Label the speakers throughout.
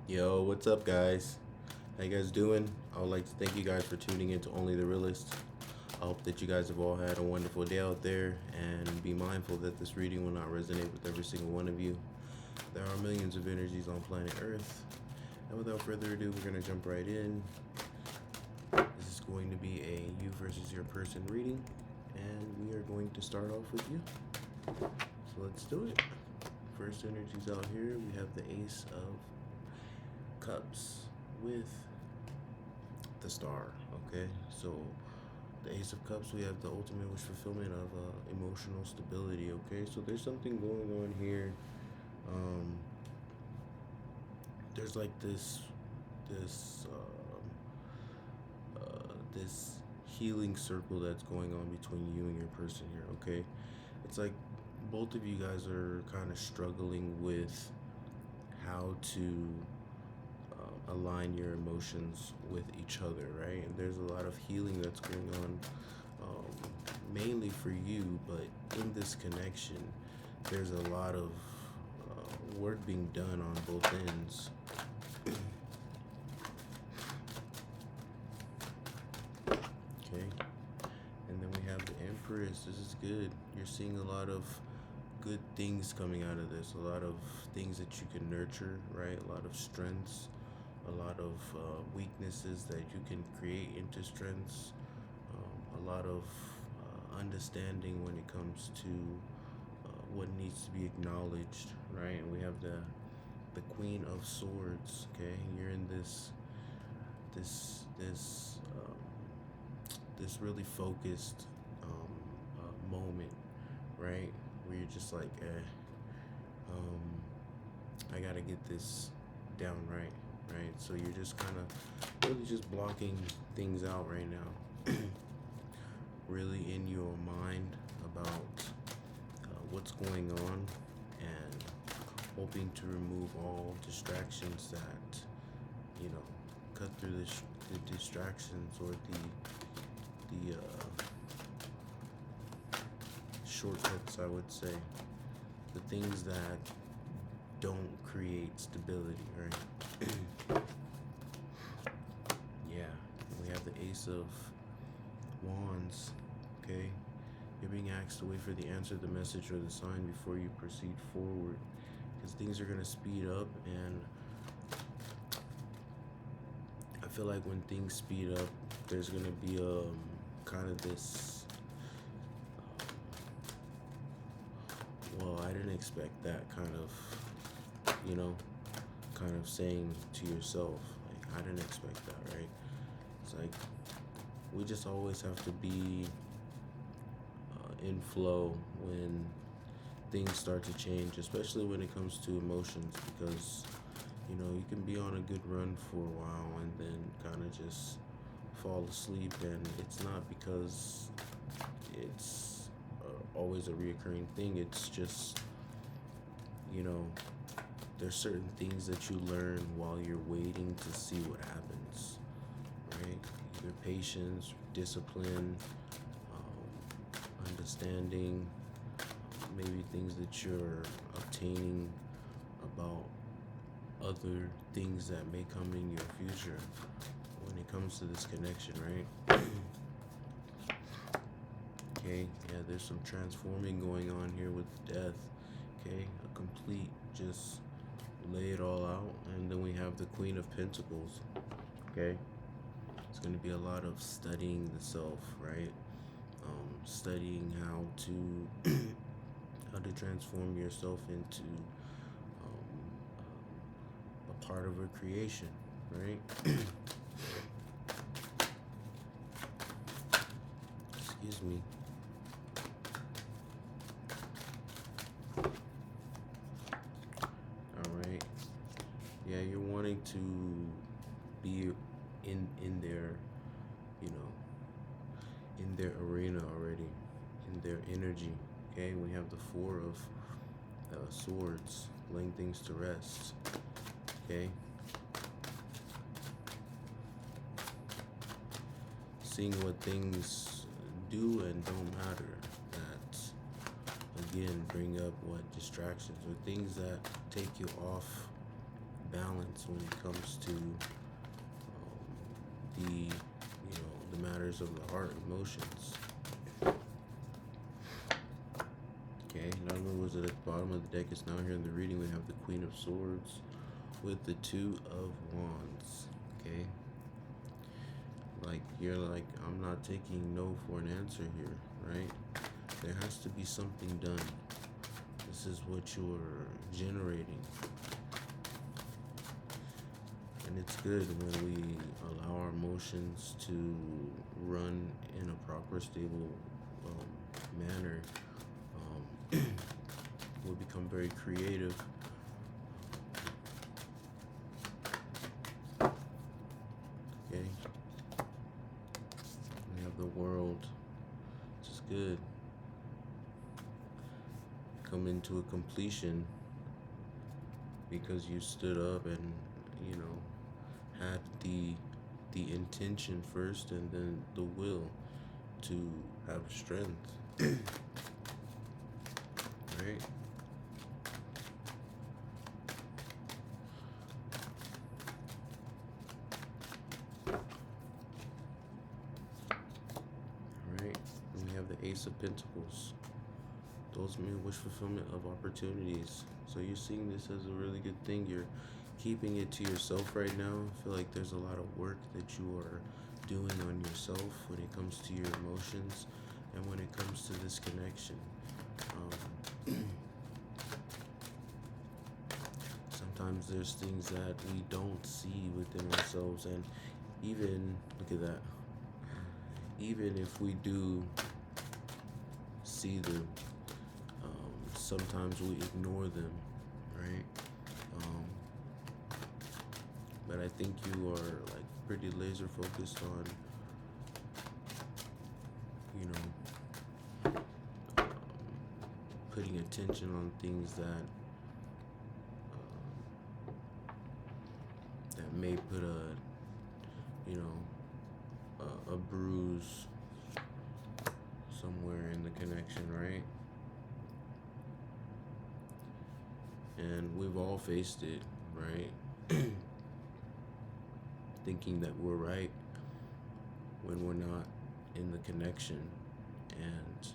Speaker 1: Yo, what's up, guys? How you guys doing? I would like to thank you guys for tuning in to Only the Realist. I hope that you guys have all had a wonderful day out there, and be mindful that this reading will not resonate with every single one of you. There are millions of energies on planet Earth, and without further ado, we're going to jump right in. This is going to be a you versus your person reading, and we are going to start off with you. So let's do it. First energies out here, we have the Ace of Cups with the Star. Okay, so the Ace of Cups, we have the ultimate wish fulfillment of emotional stability. Okay, so there's something going on here. There's like this this healing circle that's going on between you and your person here. Okay, it's like both of you guys are kind of struggling with how to align your emotions with each other, right? And there's a lot of healing that's going on, mainly for you, but in this connection, there's a lot of work being done on both ends. Okay, and then we have the Empress. This is good. You're seeing a lot of good things coming out of this, a lot of things that you can nurture, right? A lot of strengths, a lot of weaknesses that you can create into strengths, a lot of understanding when it comes to what needs to be acknowledged, right? And we have the Queen of Swords. Okay, you're in this really focused moment, right? Where you're just like, I gotta get this down right? So you're just kind of really just blocking things out right now, really in your mind about what's going on, and hoping to remove all distractions that, you know, cut through the distractions or the shortcuts, I would say, the things that don't create stability, right? Yeah, we have the Ace of Wands. Okay, you're being asked to wait for the answer, the message, or the sign before you proceed forward, because things are going to speed up, and I feel like when things speed up, there's going to be kind of this well, I didn't expect that kind of, kind of saying to yourself, like, I didn't expect that, right? It's like we just always have to be in flow when things start to change, especially when it comes to emotions, because you can be on a good run for a while and then kind of just fall asleep, and it's not because it's always a reoccurring thing. It's just, you know, there's certain things that you learn while you're waiting to see what happens, right? Either patience, discipline, understanding, maybe things that you're obtaining about other things that may come in your future when it comes to this connection, right? Okay, yeah, there's some transforming going on here with death. Okay, a complete just lay it all out. And then we have the Queen of Pentacles. Okay, it's going to be a lot of studying the self, right? Studying how to transform yourself into a part of a creation, right? Excuse me. All right. Yeah, you're wanting to be in their, in their arena already, in their energy. Okay, we have the Four of Swords, laying things to rest. Okay, seeing what things do and don't matter, that again bring up what distractions or things that take you off balance balance when it comes to the matters of the heart, emotions. Okay, not only was it at the bottom of the deck, it's now here in the reading. We have the Queen of Swords with the Two of Wands. Okay, like you're like, I'm not taking no for an answer here, right? There has to be something done. This is what you're generating. And it's good when we allow our emotions to run in a proper, stable manner. We'll become very creative. Okay. We have the World, which is good. Come into a completion because you stood up and had the intention first, and then the will to have strength. Right? Alright, and we have the Ace of Pentacles. Those mean wish fulfillment of opportunities. So you're seeing this as a really good thing. You're keeping it to yourself right now. I feel like there's a lot of work that you are doing on yourself when it comes to your emotions and when it comes to this connection. Sometimes there's things that we don't see within ourselves, and even, look at that, even if we do see them, sometimes we ignore them, right? But I think you are like pretty laser focused on, putting attention on things that may put a bruise somewhere in the connection, right? And we've all faced it, right? Thinking that we're right when we're not in the connection, and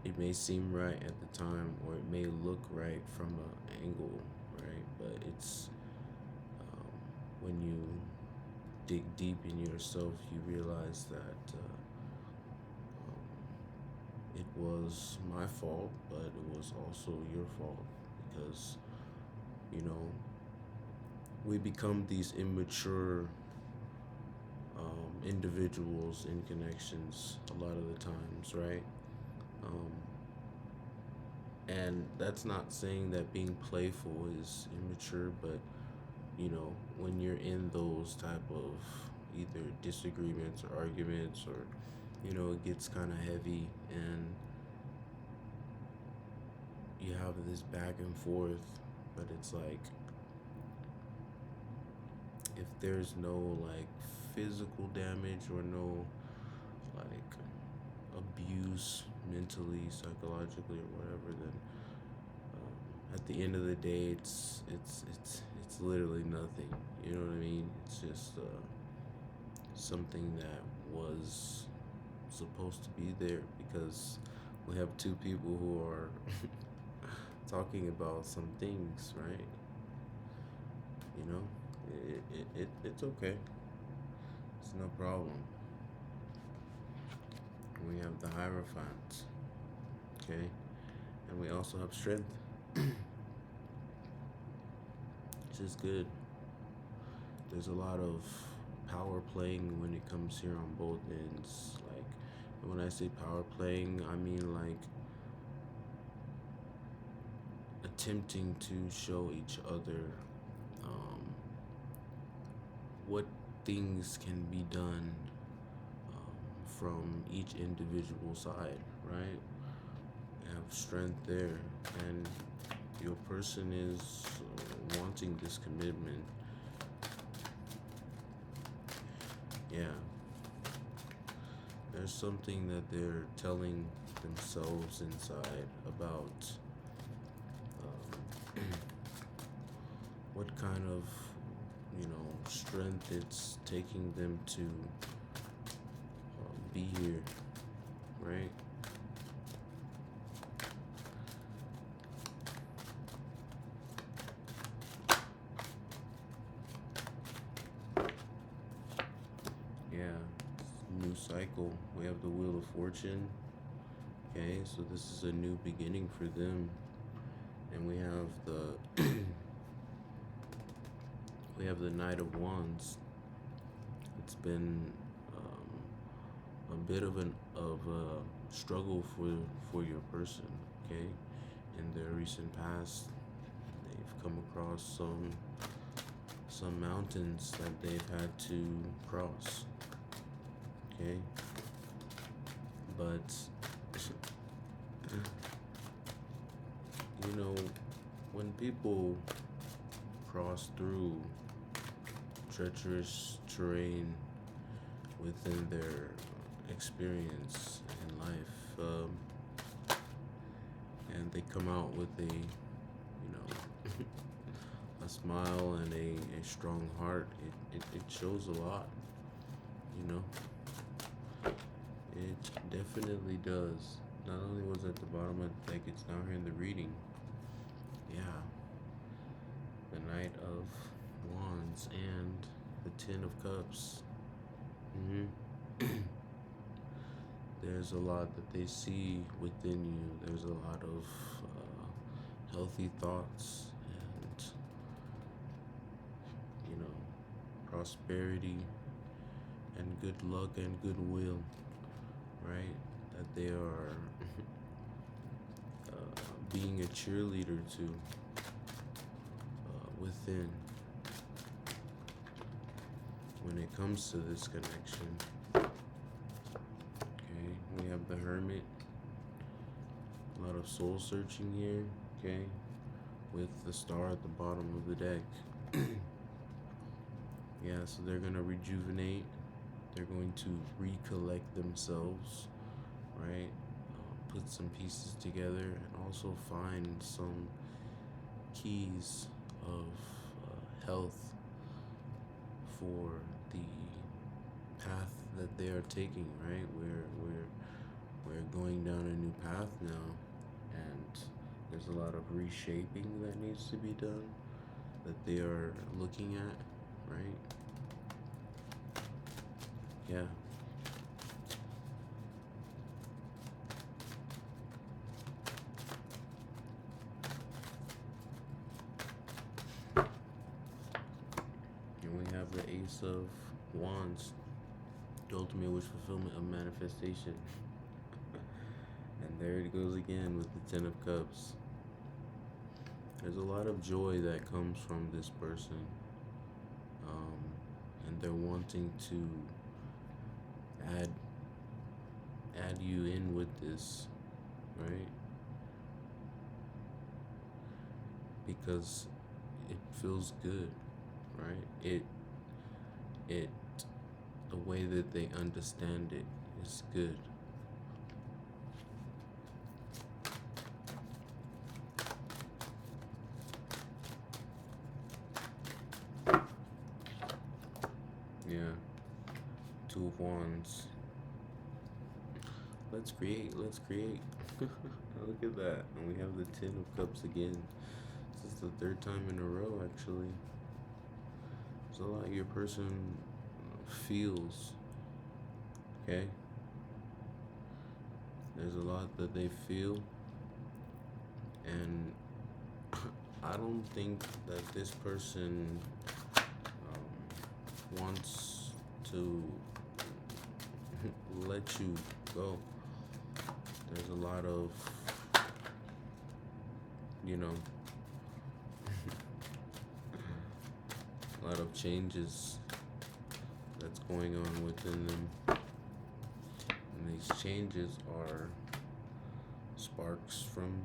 Speaker 1: it may seem right at the time, or it may look right from an angle, right? But it's when you dig deep in yourself, you realize that it was my fault, but it was also your fault, because we become these immature individuals in connections a lot of the times, right? And that's not saying that being playful is immature, but when you're in those type of either disagreements or arguments, or it gets kind of heavy and you have this back and forth, but it's like, if there's no like physical damage or no like abuse mentally, psychologically, or whatever, then at the end of the day, it's literally nothing. You know what I mean? It's just something that was supposed to be there, because we have two people who are talking about some things, right? It's okay. It's no problem. We have the Hierophant, okay? And we also have Strength, which is good. There's a lot of power playing when it comes here on both ends. Like, when I say power playing, I mean like attempting to show each other what things can be done from each individual side, right? You have strength there, and your person is wanting this commitment. Yeah. There's something that they're telling themselves inside about what kind of, strength it's taking them to be here, right? Yeah, new cycle. We have the Wheel of Fortune. Okay, so this is a new beginning for them. And we have the we have the Knight of Wands. It's been a bit of a struggle for your person, okay? In their recent past, they've come across some mountains that they've had to cross, okay? But when people cross through treacherous terrain within their experience in life, and they come out with a smile and a strong heart, it shows a lot, it definitely does. Not only was it at the bottom of the deck, it's now here in the reading. Yeah, the Knight of Wands and the Ten of Cups. There's a lot that they see within you. There's a lot of healthy thoughts and, prosperity and good luck and goodwill, right? That they are being a cheerleader to within when it comes to this connection. Okay, we have the Hermit. A lot of soul searching here, okay, with the Star at the bottom of the deck. Yeah, so they're gonna rejuvenate. They're going to recollect themselves, right? Put some pieces together and also find some keys of health for the path that they are taking, right? We're going down a new path now, and there's a lot of reshaping that needs to be done that they are looking at, right? Yeah. And we have the Ace of Wands, the ultimate wish fulfillment of manifestation. And there it goes again with the Ten of Cups. There's a lot of joy that comes from this person. And they're wanting to add you in with this, right? Because it feels good, right? It the way that they understand it is good. Yeah. Two of Wands. Let's create. Look at that. And we have the Ten of Cups again. This is the third time in a row, actually. There's a lot your person feels, okay? There's a lot that they feel, and I don't think that this person wants to let you go. There's a lot of, a lot of changes that's going on within them. And these changes are sparks from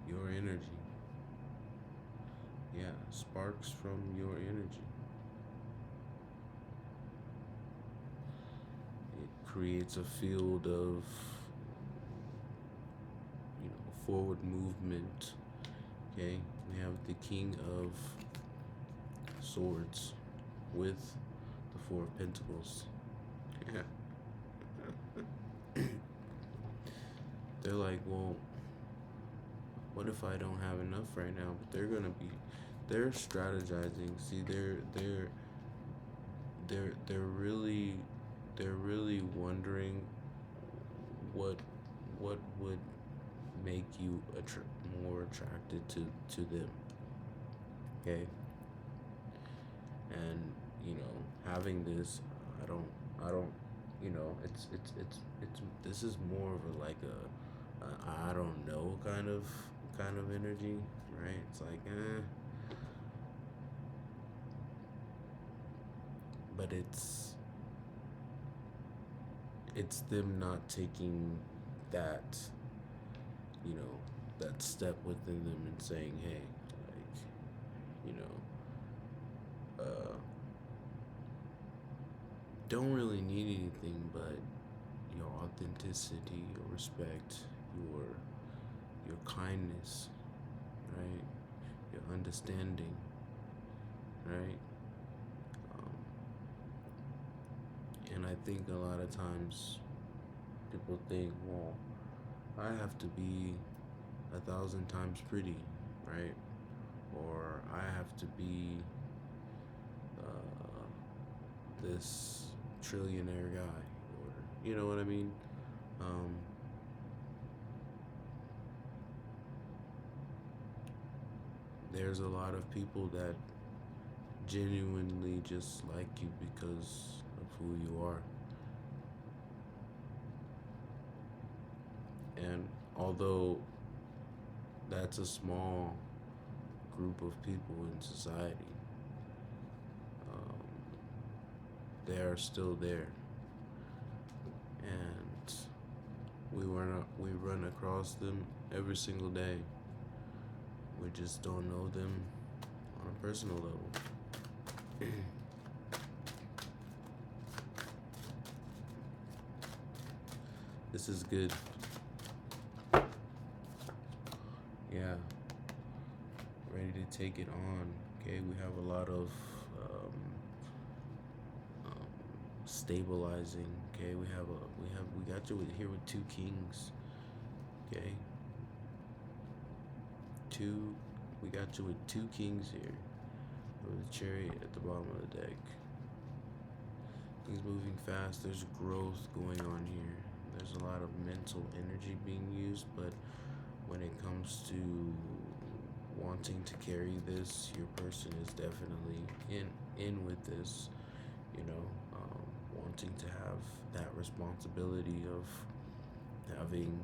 Speaker 1: your energy. Yeah, sparks from your energy. It creates a field of, forward movement. Okay, we We have the King of Swords with the Four of Pentacles. Yeah. They're like, well, what if I don't have enough right now? But they're strategizing. See, they're really wondering what would make you more attracted to them. Okay. And having this, I don't, it's this is more of a like a I don't know kind of energy, right? It's like but it's them not taking that that step within them and saying, hey, like, don't really need anything but your authenticity, your respect, your kindness, right? Your understanding, right? And I think a lot of times people think, well, I have to be 1,000 times pretty, right? Or I have to be this trillionaire guy, or you know what I mean? There's a lot of people that genuinely just like you because of who you are. And although that's a small group of people in society, they are still there. And we run across them every single day. We just don't know them on a personal level. This is good. Yeah. Ready to take it on. Okay, we have a lot of stabilizing. Okay, we got you here with two kings. Okay. We got you with two kings here. With a chariot at the bottom of the deck. Things moving fast. There's growth going on here. There's a lot of mental energy being used, but when it comes to wanting to carry this, your person is definitely in with this. Wanting to have that responsibility of having,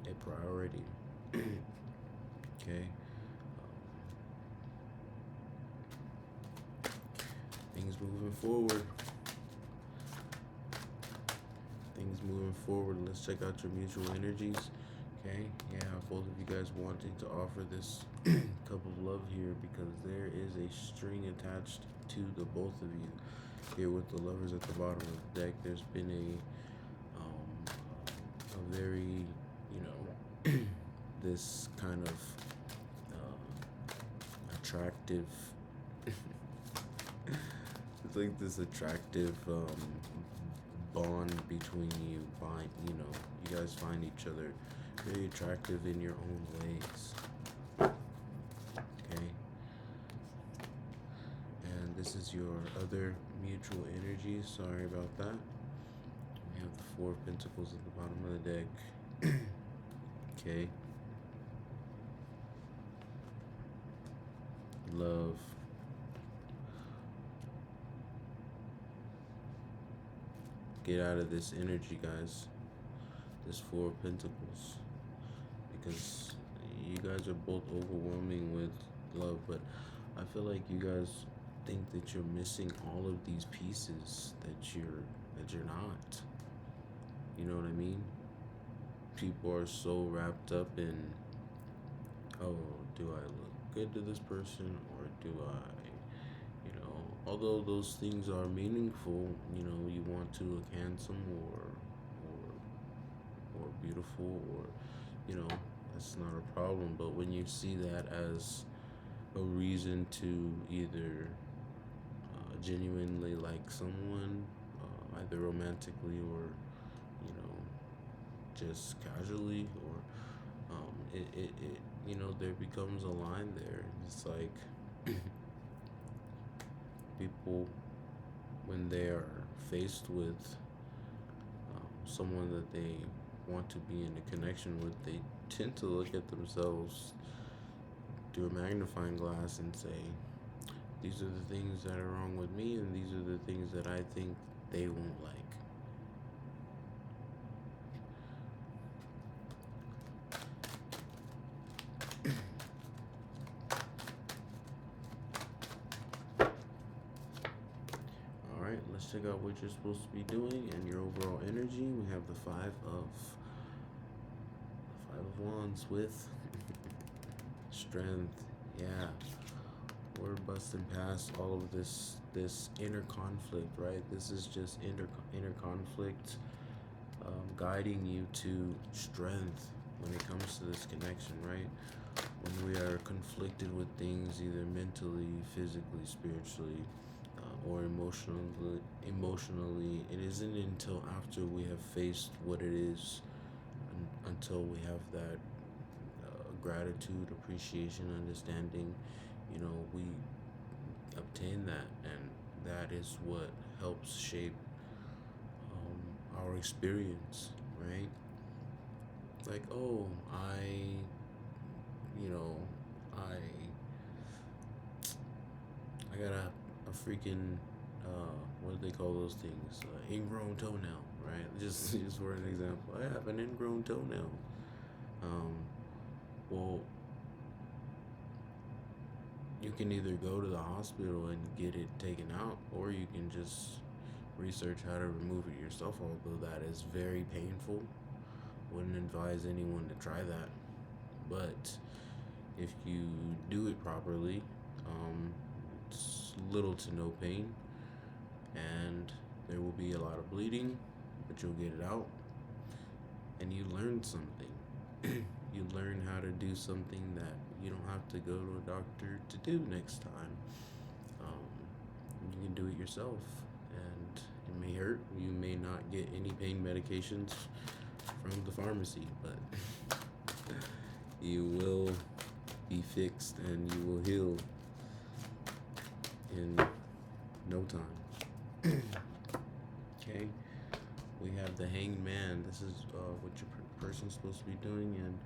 Speaker 1: a priority. Okay. Things moving forward. Let's check out your mutual energies. Okay. Yeah, both of you guys wanting to offer this cup of love here because there is a string attached to the both of you. Here with the lovers at the bottom of the deck, there's been a very, this kind of attractive it's like this attractive bond between you. You guys find each other very attractive in your own ways. Okay. And this is your other mutual energy. Sorry about that. We have the Four of Pentacles at the bottom of the deck. Okay. Love. Get out of this energy, guys. This Four of Pentacles. Because you guys are both overwhelming with love, but I feel like you guys think that you're missing all of these pieces that you're not. You know what I mean? People are so wrapped up in, oh, do I look good to this person, or do I, although those things are meaningful, you want to look handsome or beautiful, or, that's not a problem. But when you see that as a reason to either genuinely like someone, either romantically or, you know, just casually, or there becomes a line there. It's like people, when they are faced with someone that they want to be in a connection with, they tend to look at themselves through a magnifying glass and say, these are the things that are wrong with me, and these are the things that I think they won't like. Alright, let's check out what you're supposed to be doing and your overall energy. We have the Five of Wands with strength. Yeah. We're busting past all of this inner conflict, right? This is just inner conflict, guiding you to strength when it comes to this connection, right? When we are conflicted with things, either mentally, physically, spiritually, or emotionally, it isn't until after we have faced what it is, until we have that gratitude, appreciation, understanding, we obtain that, and that is what helps shape our experience, right? Like, oh, you know, I I got a freaking what do they call those things? Ingrown toenail, right? Just for an example, I have an ingrown toenail. Well, you can either go to the hospital and get it taken out, or you can just research how to remove it yourself, although that is very painful. Wouldn't advise anyone to try that. But if you do it properly, it's little to no pain, and there will be a lot of bleeding, but you'll get it out, and you learn something. You learn how to do something that you don't have to go to a doctor to do next time. You can do it yourself, and it may hurt. You may not get any pain medications from the pharmacy, but you will be fixed and you will heal in no time. Okay, we have the Hanged Man. This is what your person's supposed to be doing, and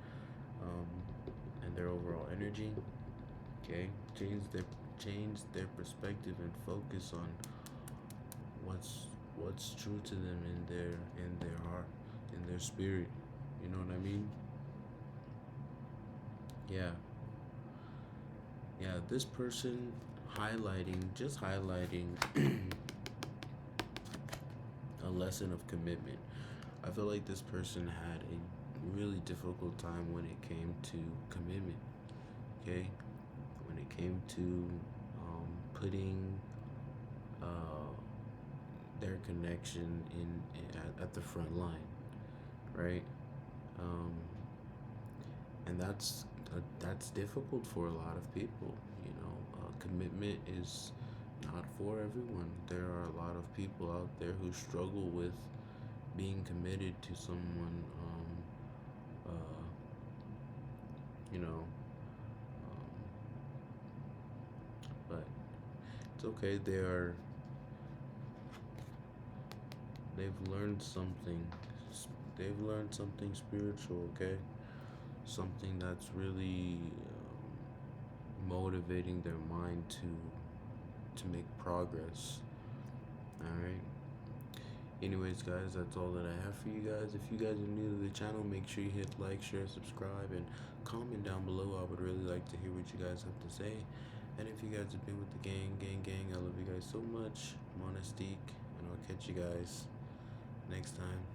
Speaker 1: their overall energy. Okay, change their perspective and focus on what's true to them in their heart, in their spirit. You know what I mean? Yeah. Yeah, this person just highlighting a lesson of commitment. I feel like this person had a really difficult time when it came to commitment. Okay, when it came to putting their connection at the front line, right? And that's difficult for a lot of people. Commitment is not for everyone. There are a lot of people out there who struggle with being committed to someone. You know, but it's okay. They've learned something. They've learned something spiritual. Okay, something that's really motivating their mind to make progress. All right. Anyways, guys, that's all that I have for you guys. If you guys are new to the channel, make sure you hit like, share, subscribe, and comment down below. I would really like to hear what you guys have to say. And if you guys have been with the gang, I love you guys so much. Monestique, and I'll catch you guys next time.